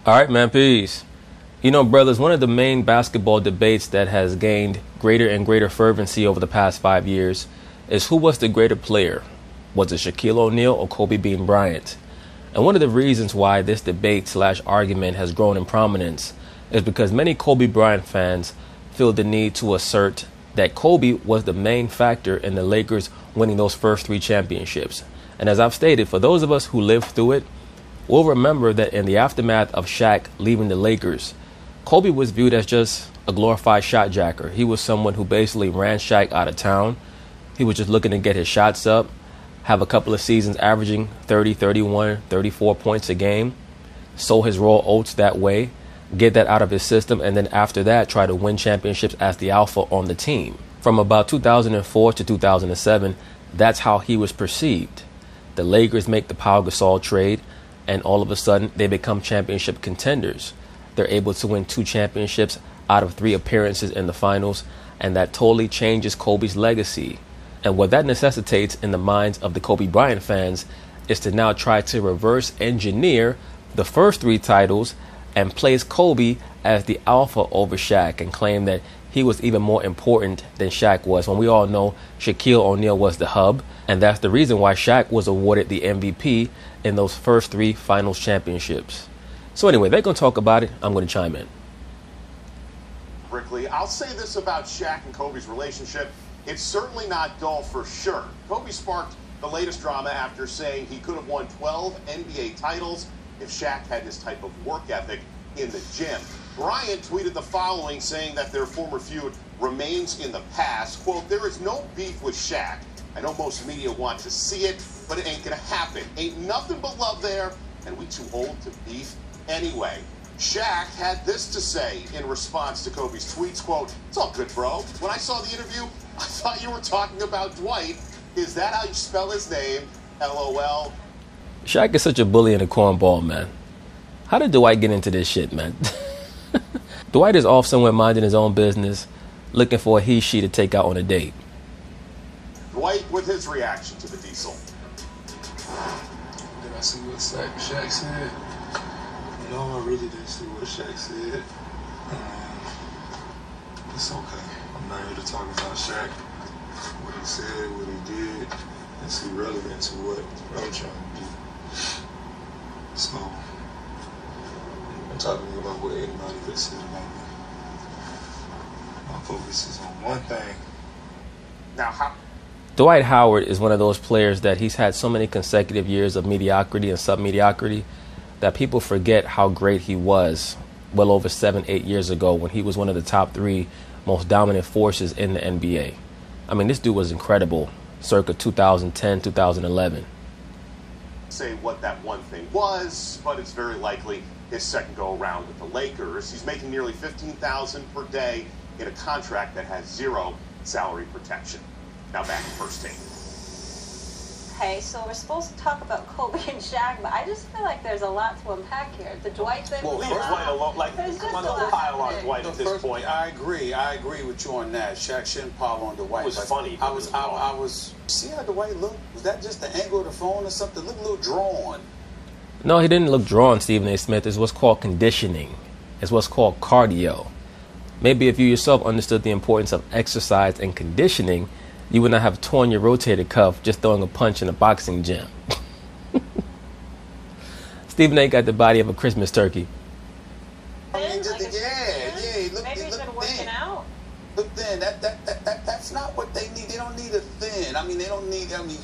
All right, man, peace. You know, brothers, one of the main basketball debates that has gained greater and greater fervency over the past 5 years is who was the greater player. Was it Shaquille O'Neal or Kobe Bean Bryant? And one of the reasons why this debate/argument has grown in prominence is because many Kobe Bryant fans feel the need to assert that Kobe was the main factor in the Lakers winning those first 3 championships. And as I've stated, for those of us who lived through it, we'll remember that in the aftermath of Shaq leaving the Lakers, Kobe was viewed as just a glorified shot jacker. He was someone who basically ran Shaq out of town. He was just looking to get his shots up, have a couple of seasons averaging 30, 31, 34 points a game, sow his raw oats that way, get that out of his system, and then after that try to win championships as the alpha on the team. From about 2004 to 2007, that's how he was perceived. The Lakers make the Pau Gasol trade, and all of a sudden they become championship contenders. They're able to win 2 championships out of 3 appearances in the finals, and that totally changes Kobe's legacy. And what that necessitates in the minds of the Kobe Bryant fans is to now try to reverse engineer the first 3 titles and place Kobe as the alpha over Shaq and claim that he was even more important than Shaq was, when we all know Shaquille O'Neal was the hub, and that's the reason why Shaq was awarded the MVP in those first 3 finals championships. So anyway, they're going to talk about it. I'm going to chime in. Brickley, I'll say this about Shaq and Kobe's relationship. It's certainly not dull for sure. Kobe sparked the latest drama after saying he could have won 12 NBA titles if Shaq had this type of work ethic in the gym. Bryant tweeted the following, saying that their former feud remains in the past. Quote, "There is no beef with Shaq. I know most media want to see it, but it ain't gonna happen. Ain't nothing but love there, and we too old to beef anyway." Shaq had this to say in response to Kobe's tweets, quote, "It's all good, bro. When I saw the interview, I thought you were talking about Dwight. Is that how you spell his name? LOL." Shaq is such a bully and a cornball, man. How did Dwight get into this shit, man? Dwight is off somewhere minding his own business, looking for a he/she to take out on a date. Dwight with his reaction to the diesel. Did I see what Shaq said? No, I really didn't see what Shaq said. It's okay. I'm not here to talk about Shaq. What he said, what he did, it's irrelevant to what I'm trying to do. So, I'm talking about what anybody could say about me. My focus is on one thing. Now, Dwight Howard is one of those players that he's had so many consecutive years of mediocrity and sub-mediocrity that people forget how great he was well over 7-8 years ago when he was one of the top 3 most dominant forces in the NBA. I mean, this dude was incredible circa 2010, 2011. Say what that one thing was, but it's very likely his second go around with the Lakers. He's making nearly $15,000 per day in a contract that has 0 salary protection. Now back to first take. Okay, so we're supposed to talk about Kobe and Shaq, but I just feel like there's a lot to unpack here. The Dwight thing. Well, was leave a lot. Dwight alone. Like, There's come on, just a don't lot pile on there. Dwight at this point. I agree with you on that. Shaq shouldn't pile on Dwight. It was funny. I was. See how Dwight looked? Was that just the angle of the phone or something? Looked a little drawn. No, he didn't look drawn, Stephen A. Smith. It's what's called conditioning. It's what's called cardio. Maybe if you yourself understood the importance of exercise and conditioning, you would not have torn your rotator cuff just throwing a punch in a boxing gym. Stephen A. got the body of a Christmas turkey. I mean, Like look, maybe he's been working thin. out. Look thin. That's not what they need. They don't need a thin. I mean, they don't need. I mean,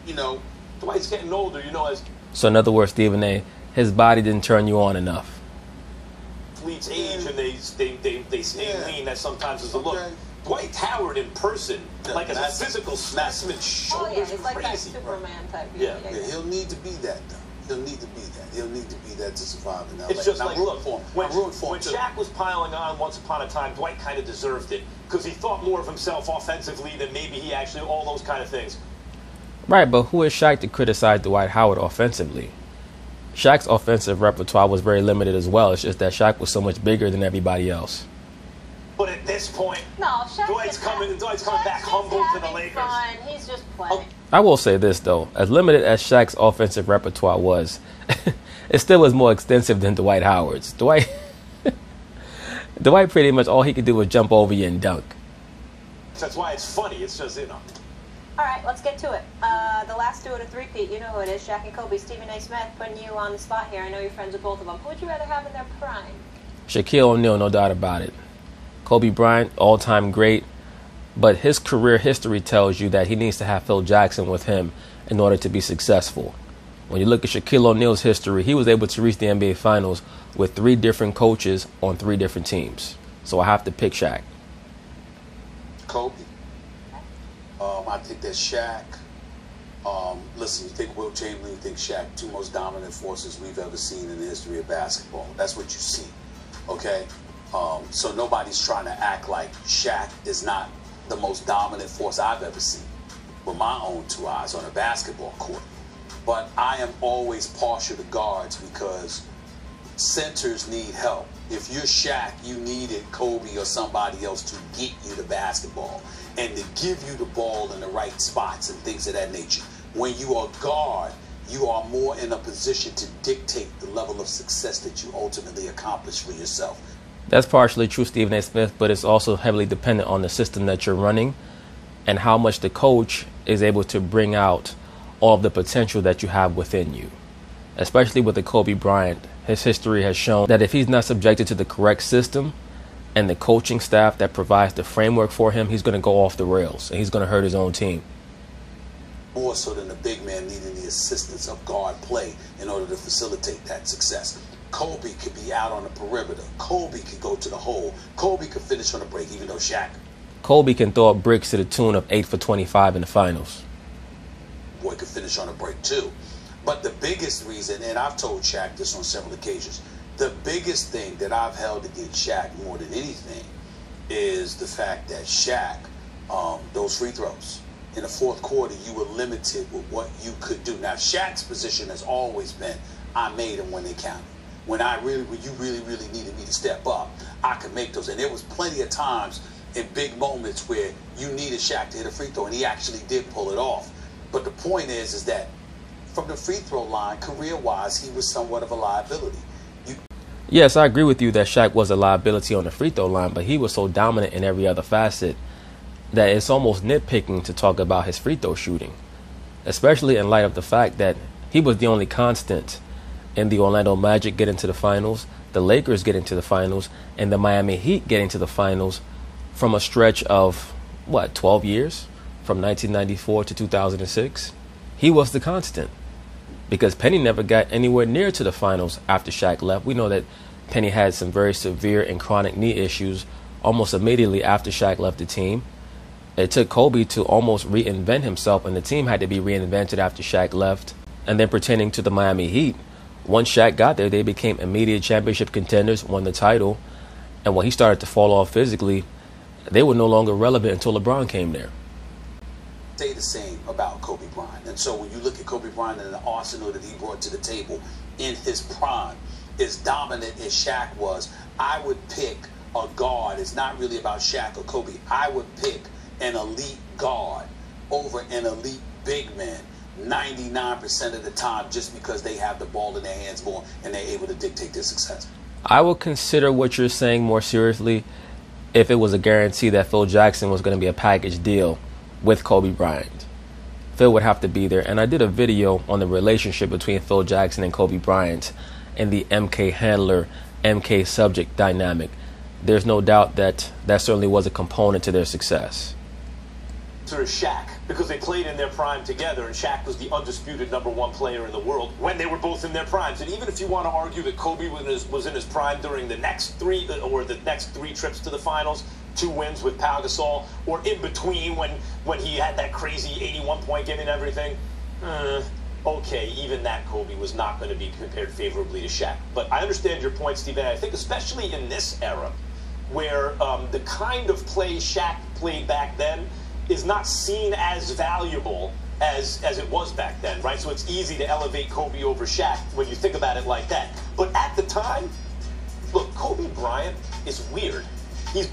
you know. Dwight's getting older, you know, as So in other words, Stephen A., his body didn't turn you on enough. athletes age and they stay lean. That sometimes is a look. Okay. Dwight Howard in person, like as a That's- physical specimen, Oh shoulders yeah, it's like that crazy. Superman type. Yeah. Yeah, he'll need to be that though. He'll need to be that. He'll need to be that to survive in LA. It's just And like, I'm look, rooting for him. when I'm rooting for when him too. Shaq was piling on once upon a time, Dwight kind of deserved it because he thought more of himself offensively than maybe he actually, all those kind of things. Right, but who is Shaq to criticize Dwight Howard offensively? Shaq's offensive repertoire was very limited as well. It's just that Shaq was so much bigger than everybody else. But at this point, No, Shaq's Dwight's coming back humble to the Lakers. Fun. He's just playing. I will say this, though. As limited as Shaq's offensive repertoire was, it still was more extensive than Dwight Howard's. Dwight pretty much all he could do was jump over you and dunk. That's why it's funny. It's just, All right, let's get to it. The last two at a three-peat, you know who it is, Shaq and Kobe. Stephen A. Smith, putting you on the spot here. I know you're friends with both of them. Who would you rather have in their prime? Shaquille O'Neal, no doubt about it. Kobe Bryant, all-time great. But his career history tells you that he needs to have Phil Jackson with him in order to be successful. When you look at Shaquille O'Neal's history, he was able to reach the NBA Finals with 3 different coaches on 3 different teams. So I have to pick Shaq. Kobe. I think that Shaq. Listen, you think Wilt Chamberlain, you think Shaq, 2 most dominant forces we've ever seen in the history of basketball. That's what you see, okay? So nobody's trying to act like Shaq is not the most dominant force I've ever seen with my own 2 eyes on a basketball court. But I am always partial to guards because centers need help. If you're Shaq, you needed Kobe or somebody else to get you the basketball and to give you the ball in the right spots and things of that nature. When you are guard, you are more in a position to dictate the level of success that you ultimately accomplish for yourself. That's partially true, Stephen A. Smith, but it's also heavily dependent on the system that you're running and how much the coach is able to bring out all of the potential that you have within you. Especially with the Kobe Bryant, his history has shown that if he's not subjected to the correct system and the coaching staff that provides the framework for him, he's going to go off the rails and he's going to hurt his own team. More so than the big man needing the assistance of guard play in order to facilitate that success. Kobe could be out on the perimeter. Kobe could go to the hole. Kobe could finish on a break, even though Shaq. Kobe can throw up bricks to the tune of 8 for 25 in the finals. Boy could finish on a break too. But the biggest reason, and I've told Shaq this on several occasions, the biggest thing that I've held against Shaq more than anything is the fact that Shaq, those free throws, in the fourth quarter, you were limited with what you could do. Now, Shaq's position has always been, I made them when they counted. When you really needed me to step up, I could make those. And there was plenty of times in big moments where you needed Shaq to hit a free throw, and he actually did pull it off. But the point is that from the free throw line, career-wise, he was somewhat of a liability. Yes, I agree with you that Shaq was a liability on the free throw line, but he was so dominant in every other facet that it's almost nitpicking to talk about his free throw shooting, especially in light of the fact that he was the only constant in the Orlando Magic getting to the finals, the Lakers getting to the finals, and the Miami Heat getting to the finals from a stretch of, 12 years? From 1994 to 2006? He was the constant. Because Penny never got anywhere near to the finals after Shaq left. We know that Penny had some very severe and chronic knee issues almost immediately after Shaq left the team. It took Kobe to almost reinvent himself, and the team had to be reinvented after Shaq left. And then pertaining to the Miami Heat, once Shaq got there, they became immediate championship contenders, won the title. And when he started to fall off physically, they were no longer relevant until LeBron came there. Say the same about Kobe Bryant. And so when you look at Kobe Bryant and the arsenal that he brought to the table in his prime, as dominant as Shaq was, I would pick a guard. It's not really about Shaq or Kobe. I would pick an elite guard over an elite big man 99% of the time, just because they have the ball in their hands more and they're able to dictate their success. I would consider what you're saying more seriously if it was a guarantee that Phil Jackson was going to be a package deal with Kobe Bryant. Phil would have to be there. And I did a video on the relationship between Phil Jackson and Kobe Bryant and the MK handler, MK subject dynamic. There's no doubt that that certainly was a component to their success. Sort of Shaq, because they played in their prime together, and Shaq was the undisputed #1 player in the world when they were both in their primes. And even if you want to argue that Kobe was in his prime during the next three trips to the finals, 2 wins with Pau Gasol, or in between when he had that crazy 81-point game and everything, okay, even that Kobe was not going to be compared favorably to Shaq. But I understand your point, Stephen. I think especially in this era, where the kind of play Shaq played back then is not seen as valuable as it was back then, right? So it's easy to elevate Kobe over Shaq when you think about it like that. But at the time, look, Kobe Bryant is weird.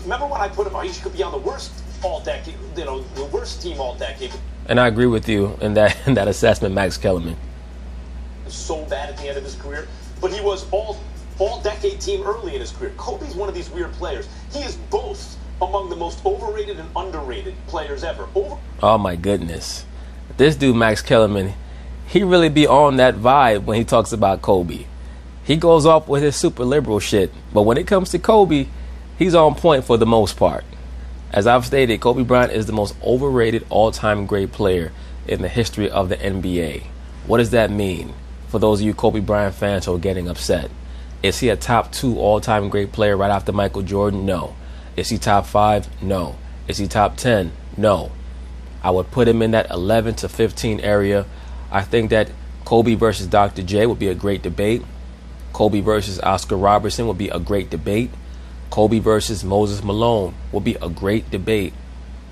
Remember when I put him on, he could be on the worst all-decade, the worst team all-decade. And I agree with you in that assessment, Max Kellerman. So bad at the end of his career. but he was all-decade team early in his career. Kobe's one of these weird players. He is both among the most overrated and underrated players ever. Oh my goodness. This dude, Max Kellerman, he really be on that vibe when he talks about Kobe. He goes off with his super liberal shit, but when it comes to Kobe, he's on point for the most part. As I've stated, Kobe Bryant is the most overrated all-time great player in the history of the NBA. What does that mean for those of you Kobe Bryant fans who are getting upset? Is he a top 2 all-time great player right after Michael Jordan? No. Is he top 5? No. Is he top 10? No. I would put him in that 11 to 15 area. I think that Kobe versus Dr. J would be a great debate. Kobe versus Oscar Robertson would be a great debate. Kobe versus Moses Malone would be a great debate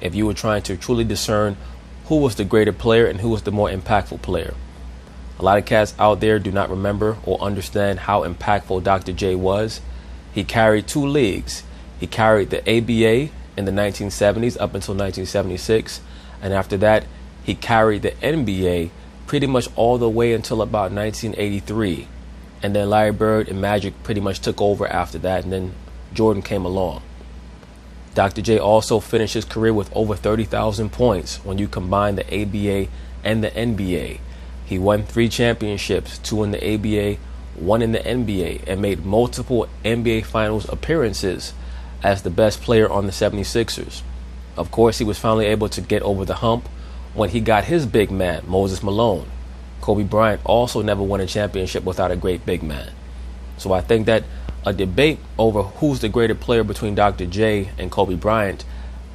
if you were trying to truly discern who was the greater player and who was the more impactful player. A lot of cats out there do not remember or understand how impactful Dr. J was. He carried 2 leagues. He carried the ABA in the 1970s up until 1976. And after that, he carried the NBA pretty much all the way until about 1983. And then Larry Bird and Magic pretty much took over after that. And then Jordan came along. Dr. J also finished his career with over 30,000 points when you combine the ABA and the NBA. He won 3 championships, 2 in the ABA, 1 in the NBA, and made multiple NBA Finals appearances as the best player on the 76ers. Of course, he was finally able to get over the hump when he got his big man, Moses Malone. Kobe Bryant also never won a championship without a great big man. So I think that a debate over who's the greater player between Dr. J and Kobe Bryant,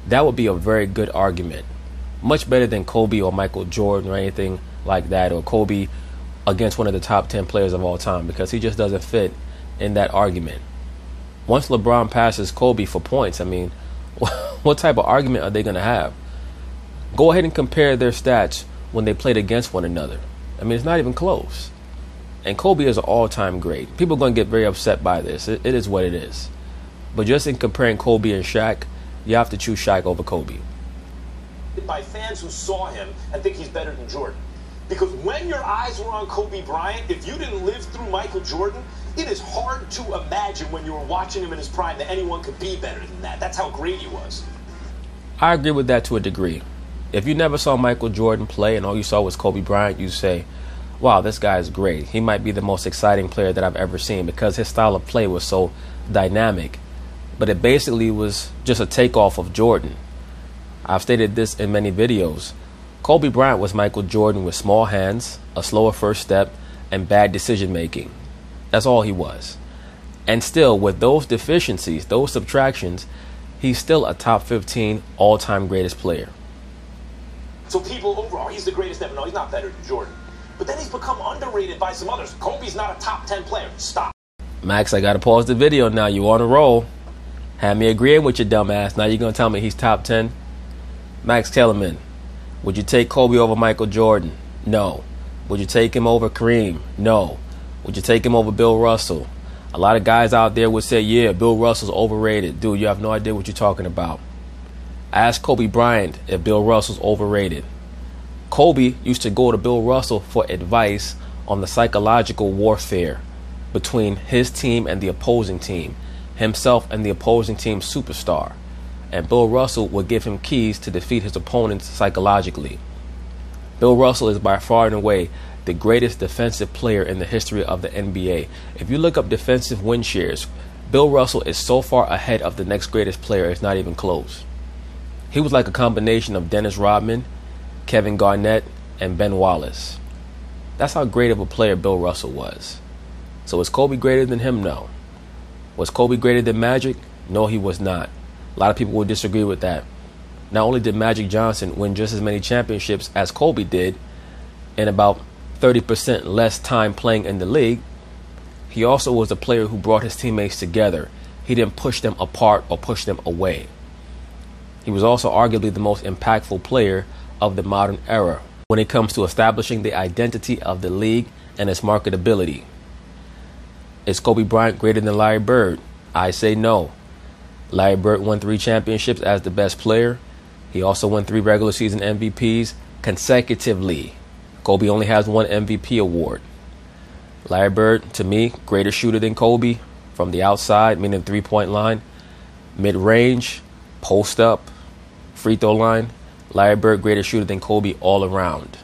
that would be a very good argument. Much better than Kobe or Michael Jordan or anything like that, or Kobe against one of the top 10 players of all time, because he just doesn't fit in that argument. Once LeBron passes Kobe for points, I mean, what type of argument are they going to have? Go ahead and compare their stats when they played against one another. I mean, it's not even close. And Kobe is an all-time great. People are going to get very upset by this. It is what it is. But just in comparing Kobe and Shaq, you have to choose Shaq over Kobe. By fans who saw him and think he's better than Jordan. Because when your eyes were on Kobe Bryant, if you didn't live through Michael Jordan, it is hard to imagine when you were watching him in his prime that anyone could be better than that. That's how great he was. I agree with that to a degree. If you never saw Michael Jordan play and all you saw was Kobe Bryant, you say, wow, this guy is great. He might be the most exciting player that I've ever seen because his style of play was so dynamic. But it basically was just a takeoff of Jordan. I've stated this in many videos. Kobe Bryant was Michael Jordan with small hands, a slower first step, and bad decision making. That's all he was. And still, with those deficiencies, those subtractions, he's still a top 15 all-time greatest player. So people overall, he's the greatest ever. No, he's not better than Jordan. But then he's become underrated by some others. Kobe's not a top 10 player. Stop. Max, I got to pause the video now. You on a roll. Had me agreeing with your dumb ass. Now you're going to tell me he's top 10? Max Kellerman, would you take Kobe over Michael Jordan? No. Would you take him over Kareem? No. Would you take him over Bill Russell? A lot of guys out there would say, yeah, Bill Russell's overrated. Dude, you have no idea what you're talking about. Ask Kobe Bryant if Bill Russell's overrated. Kobe used to go to Bill Russell for advice on the psychological warfare between his team and the opposing team, himself and the opposing team's superstar. And Bill Russell would give him keys to defeat his opponents psychologically. Bill Russell is by far and away the greatest defensive player in the history of the NBA. If you look up defensive win shares, Bill Russell is so far ahead of the next greatest player, it's not even close. He was like a combination of Dennis Rodman, Kevin Garnett, and Ben Wallace. That's how great of a player Bill Russell was. So was Kobe greater than him? No. Was Kobe greater than Magic? No, he was not. A lot of people would disagree with that. Not only did Magic Johnson win just as many championships as Kobe did in about 30% less time playing in the league, he also was a player who brought his teammates together. He didn't push them apart or push them away. He was also arguably the most impactful player of the modern era when it comes to establishing the identity of the league and its marketability. Is Kobe Bryant greater than Larry Bird? I say no. Larry Bird won 3 championships as the best player. He also won 3 regular season MVPs consecutively. Kobe only has 1 MVP award. Larry Bird, to me, greater shooter than Kobe from the outside, meaning three-point line, mid-range, post-up, free throw line. Larry Bird, greater shooter than Kobe all around.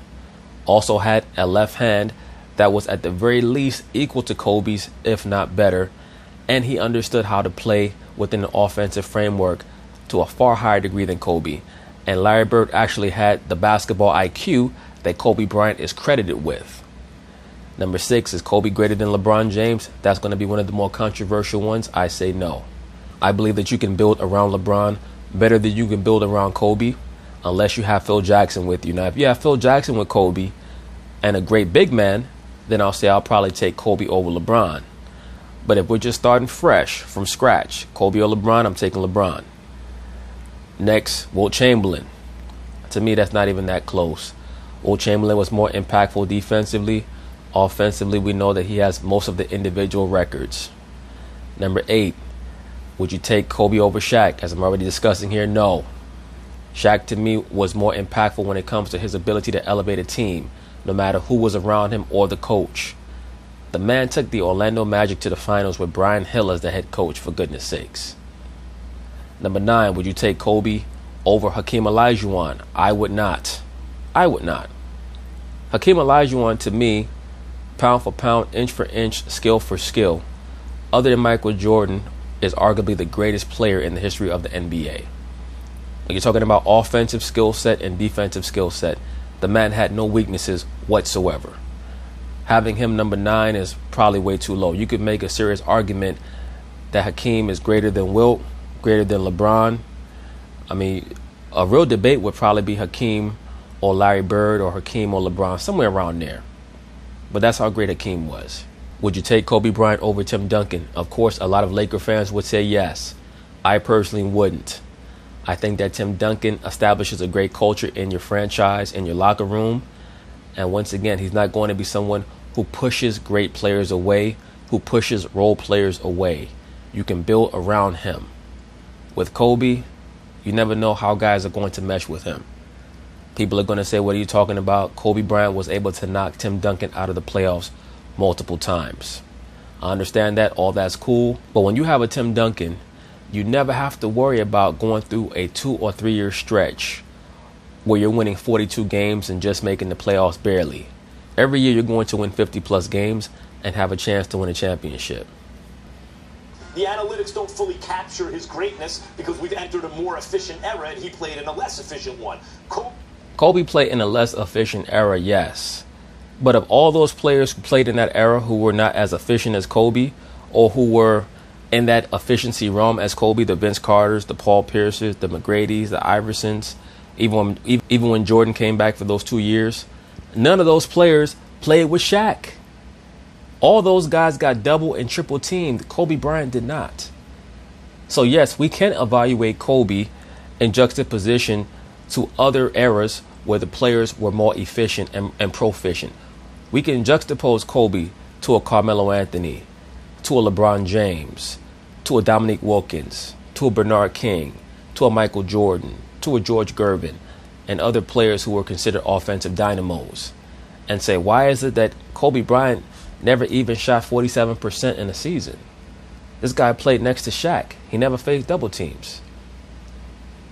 Also had a left hand that was at the very least equal to Kobe's, if not better, and he understood how to play within an offensive framework to a far higher degree than Kobe. And Larry Bird actually had the basketball IQ that Kobe Bryant is credited with. Number 6, is Kobe greater than LeBron James? That's going to be one of the more controversial ones. I say no. I believe that you can build around LeBron better than you can build around Kobe, unless you have Phil Jackson with you. Now, if you have Phil Jackson with Kobe and a great big man, then I'll say I'll probably take Kobe over LeBron. But if we're just starting fresh from scratch, Kobe or LeBron, I'm taking LeBron. Next, Wilt Chamberlain. To me, that's not even that close. Wilt Chamberlain was more impactful defensively. Offensively, we know that he has most of the individual records. Number 8, would you take Kobe over Shaq? As I'm already discussing here, no. Shaq, to me, was more impactful when it comes to his ability to elevate a team, no matter who was around him or the coach. The man took the Orlando Magic to the finals with Brian Hill as the head coach, for goodness sakes. Number 9, would you take Kobe over Hakeem Olajuwon? I would not. I would not. Hakeem Olajuwon, to me, pound for pound, inch for inch, skill for skill, other than Michael Jordan, is arguably the greatest player in the history of the NBA. When you're talking about offensive skill set and defensive skill set, the man had no weaknesses whatsoever. Having him number 9 is probably way too low. You could make a serious argument that Hakeem is greater than Wilt, greater than LeBron. I mean, a real debate would probably be Hakeem or Larry Bird or Hakeem or LeBron, somewhere around there. But that's how great Hakeem was. Would you take Kobe Bryant over Tim Duncan? Of course, a lot of Laker fans would say yes. I personally wouldn't. I think that Tim Duncan establishes a great culture in your franchise, in your locker room. And once again, he's not going to be someone who pushes great players away, who pushes role players away. You can build around him. With Kobe, you never know how guys are going to mesh with him. People are going to say, what are you talking about? Kobe Bryant was able to knock Tim Duncan out of the playoffs multiple times. I understand that. All that's cool. But when you have a Tim Duncan, you never have to worry about going through a 2 or 3 year stretch where you're winning 42 games and just making the playoffs barely. Every year you're going to win 50 plus games and have a chance to win a championship. The analytics don't fully capture his greatness because we've entered a more efficient era and he played in a less efficient one. Kobe played in a less efficient era, yes. But of all those players who played in that era who were not as efficient as Kobe, or who were in that efficiency realm as Kobe, the Vince Carters, the Paul Pierces, the McGradys, the Iversons, even when Jordan came back for those 2 years, none of those players played with Shaq. All those guys got double and triple teamed. Kobe Bryant did not. So yes, we can evaluate Kobe in juxtaposition to other eras where the players were more efficient and proficient. We can juxtapose Kobe to a Carmelo Anthony, to a LeBron James, to a Dominique Wilkins, to a Bernard King, to a Michael Jordan, to a George Gervin, and other players who were considered offensive dynamos, and say, why is it that Kobe Bryant never even shot 47% in a season? This guy played next to Shaq. He never faced double teams.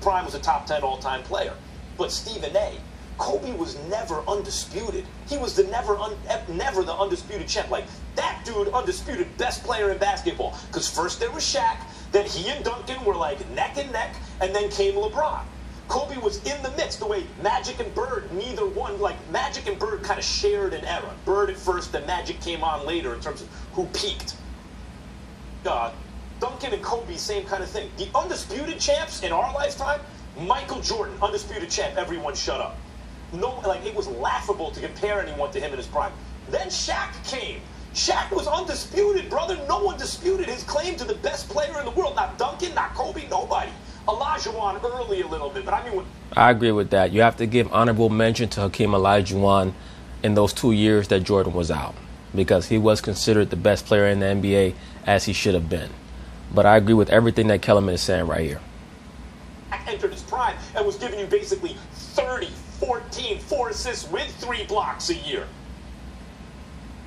Prime was a top 10 all-time player. But Stephen A., Kobe was never undisputed. He was never the undisputed champ. Like, that dude undisputed best player in basketball. Because first there was Shaq, then he and Duncan were like neck and neck, and then came LeBron. Kobe was in the mix, the way Magic and Bird, neither one, like Magic and Bird kind of shared an era. Bird at first, then Magic came on later in terms of who peaked. Duncan and Kobe, same kind of thing. The undisputed champs in our lifetime, Michael Jordan, undisputed champ, everyone shut up. No, like, it was laughable to compare anyone to him in his prime. Then Shaq came. Shaq was undisputed, brother. No one disputed his claim to the best player in the world. Not Duncan, not Kobe, nobody. Olajuwon early a little bit, but I mean... I agree with that. You have to give honorable mention to Hakeem Olajuwon in those 2 years that Jordan was out, because he was considered the best player in the NBA, as he should have been. But I agree with everything that Kellerman is saying right here. Entered his prime and was giving you basically 30, 14, 4 assists with 3 blocks a year.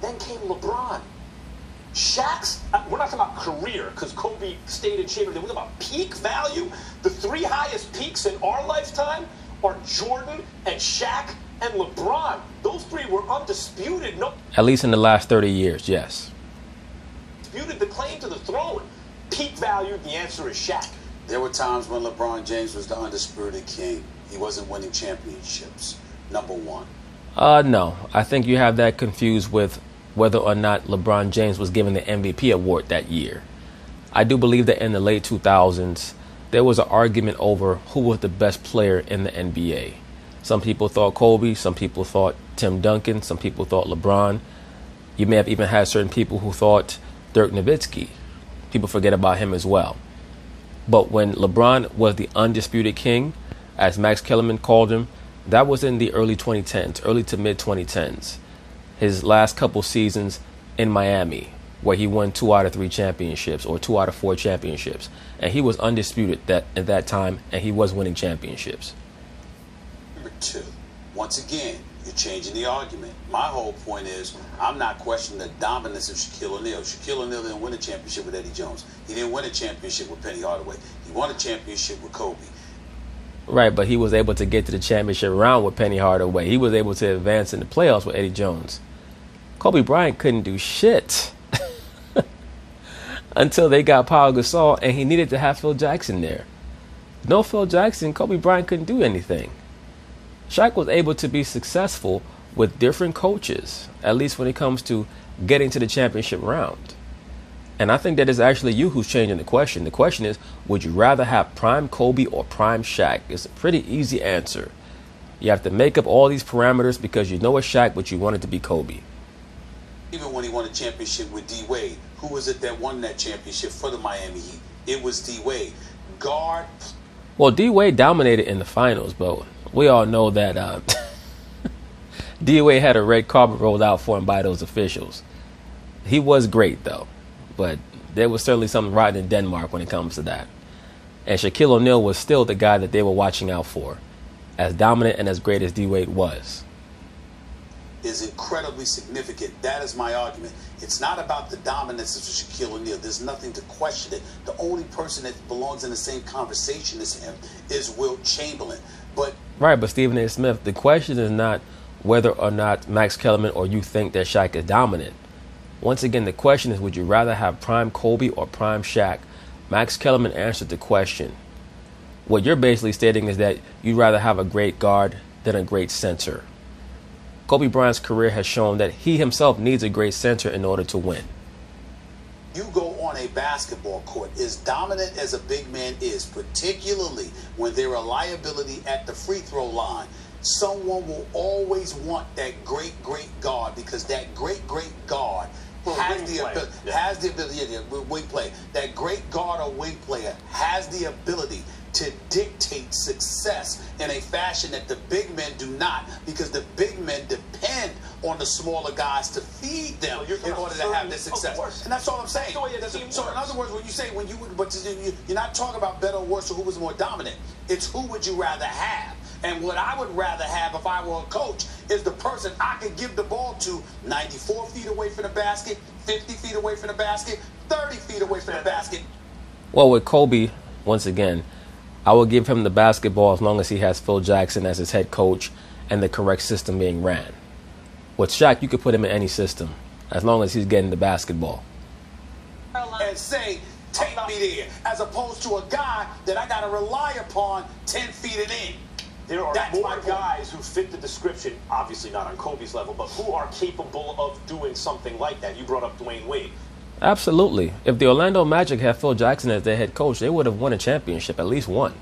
Then came LeBron. Shaq's, we're not talking about career, because Kobe stayed in shape. We're talking about peak value. The three highest peaks in our lifetime are Jordan and Shaq and LeBron. Those three were undisputed. No, At least in the last 30 years, yes. disputed the claim to the throne. Peak value, the answer is Shaq. There were times when LeBron James was the undisputed king. He wasn't winning championships. Number one. No. I think you have that confused with whether or not LeBron James was given the MVP award that year. I do believe that in the late 2000s, there was an argument over who was the best player in the NBA. Some people thought Kobe, some people thought Tim Duncan, some people thought LeBron. You may have even had certain people who thought Dirk Nowitzki. People forget about him as well. But when LeBron was the undisputed king, as Max Kellerman called him, that was in the early 2010s, early to mid 2010s. His last couple seasons in Miami, where he won 2 out of 3 championships or 2 out of 4 championships. And he was undisputed at that time, and he was winning championships. Number two. Once again, you're changing the argument. My whole point is, I'm not questioning the dominance of Shaquille O'Neal. Shaquille O'Neal didn't win a championship with Eddie Jones. He didn't win a championship with Penny Hardaway. He won a championship with Kobe. Right, but he was able to get to the championship round with Penny Hardaway. He was able to advance in the playoffs with Eddie Jones. Kobe Bryant couldn't do shit until they got Paul Gasol, and he needed to have Phil Jackson there. No Phil Jackson, Kobe Bryant couldn't do anything. Shaq was able to be successful with different coaches, at least when it comes to getting to the championship round. And I think that is actually you who's changing the question. The question is, would you rather have prime Kobe or prime Shaq? It's a pretty easy answer. You have to make up all these parameters because you know it's Shaq, but you want it to be Kobe. Even when he won a championship with D. Wade, who was it that won that championship for the Miami Heat? It was D. Wade. Guard. Well, D. Wade dominated in the finals, but we all know that D. Wade had a red carpet rolled out for him by those officials. He was great, though. But there was certainly something rotten in Denmark when it comes to that. And Shaquille O'Neal was still the guy that they were watching out for, as dominant and as great as D-Wade was. Is incredibly significant. That is my argument. It's not about the dominance of Shaquille O'Neal. There's nothing to question it. The only person that belongs in the same conversation as him is Wilt Chamberlain. Right, but Stephen A. Smith, the question is not whether or not Max Kellerman or you think that Shaq is dominant. Once again, the question is, would you rather have prime Kobe or prime Shaq? Max Kellerman answered the question. What you're basically stating is that you'd rather have a great guard than a great center. Kobe Bryant's career has shown that he himself needs a great center in order to win. You go on a basketball court, as dominant as a big man is, particularly when they're a liability at the free throw line, someone will always want that great guard, because that great guard has the ability, wing play. That great guard or wing player has the ability to dictate success in a fashion that the big men do not, because the big men depend on the smaller guys to feed them in order to have this success. And that's all I'm saying. So in other words, when you say you're not talking about better or worse or who was more dominant. It's who would you rather have. And what I would rather have if I were a coach is the person I could give the ball to 94 feet away from the basket, 50 feet away from the basket, 30 feet away from the basket. Well, with Kobe, once again, I will give him the basketball as long as he has Phil Jackson as his head coach and the correct system being ran. With Shaq, you could put him in any system as long as he's getting the basketball. And say, take me there, as opposed to a guy that I got to rely upon 10 feet and in. There are more guys who fit the description, obviously not on Kobe's level, but who are capable of doing something like that. You brought up Dwayne Wade. Absolutely. If the Orlando Magic had Phil Jackson as their head coach, they would have won a championship, at least one.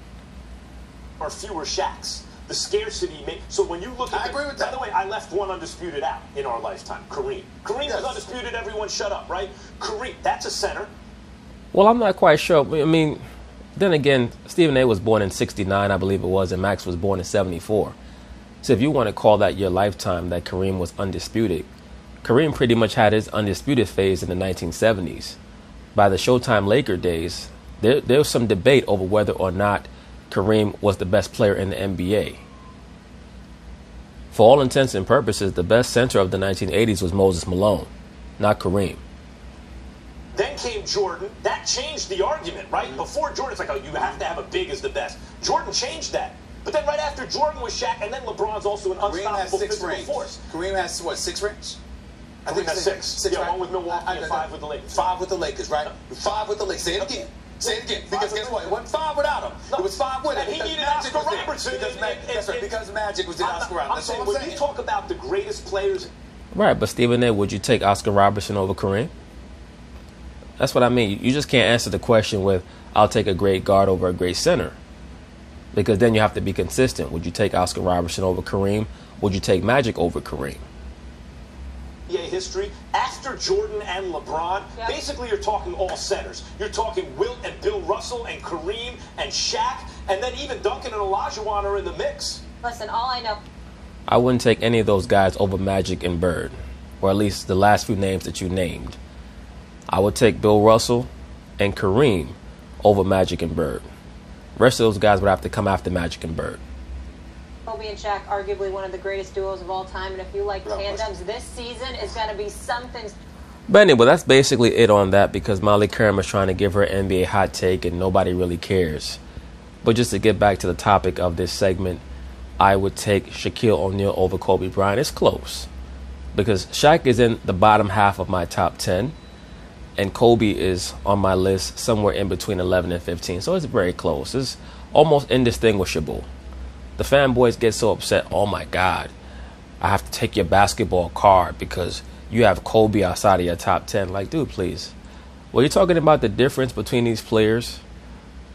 Or fewer Shaqs. The scarcity so when you look at I agree with that. By the way, I left one undisputed out in our lifetime, Kareem. Kareem was undisputed, everyone shut up, right? Kareem, that's a center. Well, I'm not quite sure. I mean, then again, Stephen A. was born in 69, I believe it was, and Max was born in 74. So if you want to call that your lifetime, that Kareem was undisputed, Kareem pretty much had his undisputed phase in the 1970s. By the Showtime Laker days, there was some debate over whether or not Kareem was the best player in the NBA. For all intents and purposes, the best center of the 1980s was Moses Malone, not Kareem. Then came Jordan. That changed the argument, right? Before Jordan, it's like, oh, you have to have a big as the best. Jordan changed that. But then right after Jordan was Shaq, and then LeBron's also an unstoppable physical force. Kareem has, what, 6 rings? I think that's 6. Yeah, right? 1 with Milwaukee and 5 with the Lakers. 5 with the Lakers, right? 5 with the Lakers. Say it again. Say it again. Because guess what? It wasn't 5 without him. It was 5 with him. And he needed Oscar Robertson. Because Magic was in Oscar Robertson. I'm saying, when you talk about the greatest players... Right, but Stephen A., would you take Oscar Robertson over Kareem? That's what I mean. You just can't answer the question with, I'll take a great guard over a great center. Because then you have to be consistent. Would you take Oscar Robertson over Kareem? Would you take Magic over Kareem? History, after Jordan and LeBron, basically you're talking all centers. You're talking Wilt and Bill Russell and Kareem and Shaq, and then even Duncan and Olajuwon are in the mix. Listen, all I know... I wouldn't take any of those guys over Magic and Bird, or at least the last few names that you named. I would take Bill Russell and Kareem over Magic and Bird. The rest of those guys would have to come after Magic and Bird. Kobe and Shaq, arguably one of the greatest duos of all time, and if you like tandems, this season is going to be something. But anyway, that's basically it on that, because Molly Karam is trying to give her NBA hot take and nobody really cares. But just to get back to the topic of this segment, I would take Shaquille O'Neal over Kobe Bryant. It's close, because Shaq is in the bottom half of my top 10, and Kobe is on my list somewhere in between 11 and 15. So it's very close. It's almost indistinguishable. The fanboys get so upset. Oh my God, I have to take your basketball card because you have Kobe outside of your top 10. Like, dude, please. Well, you're talking about the difference between these players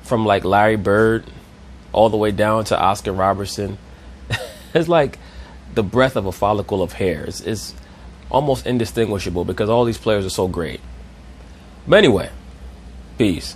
from like Larry Bird all the way down to Oscar Robertson. It's like the breadth of a follicle of hair. It's almost indistinguishable because all these players are so great. But anyway, peace.